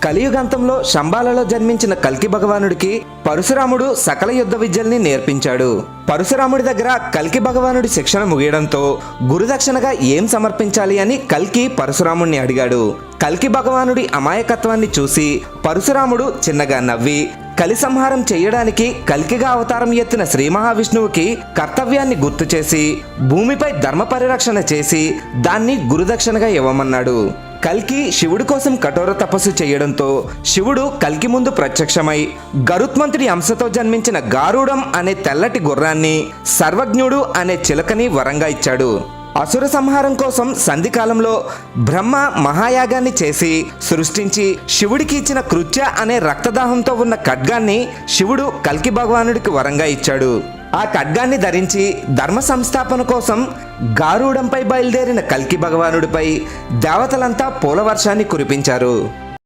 కలియుగంతంలో శంబాలలో జన్మించిన కల్కి భగవానుడికి పరశురాముడు సకల యుద్ధ విద్యల్ని నేర్పించాడు. పరశురాముడి దగ్గర కల్కి భగవానుడి శిక్షణ ముగియడంతో గురుదక్షిణగా ఏం సమర్పించాలి అని కల్కి పరశురాముడిని అడిగాడు. కల్కి భగవానుడి అమాయకత్వాన్ని చూసి పరశురాముడు చిన్నగా నవ్వి కలి సంహారం చెయ్యడానికి కల్కిగా అవతారం ఎత్తిన శ్రీ మహావిష్ణువుకి కర్తవ్యాన్ని గుర్తు చేసి భూమిపై ధర్మ పరిరక్షణ చేసి దాన్ని గురుదక్షిణగా ఇవ్వమన్నాడు. కల్కి శివుడి కోసం కఠోర తపస్సు చేయడంతో శివుడు కల్కి ముందు ప్రత్యక్షమై గరుత్మంతుడి అంశతో జన్మించిన గారుడం అనే తెల్లటి గుర్రాన్ని, సర్వజ్ఞుడు అనే చిలకని వరంగా ఇచ్చాడు. అసుర సంహారం కోసం సంధికాలంలో బ్రహ్మ మహాయాగాన్ని చేసి సృష్టించి శివుడికి ఇచ్చిన కృత్య అనే రక్తదాహంతో ఉన్న ఖడ్గాన్ని శివుడు కల్కి భగవానుడికి వరంగా ఇచ్చాడు. ఆ ఖడ్గాన్ని ధరించి ధర్మ సంస్థాపన కోసం గారుడంపై బయలుదేరిన కల్కి భగవానుడిపై దేవతలంతా పూల వర్షాన్ని కురిపించారు.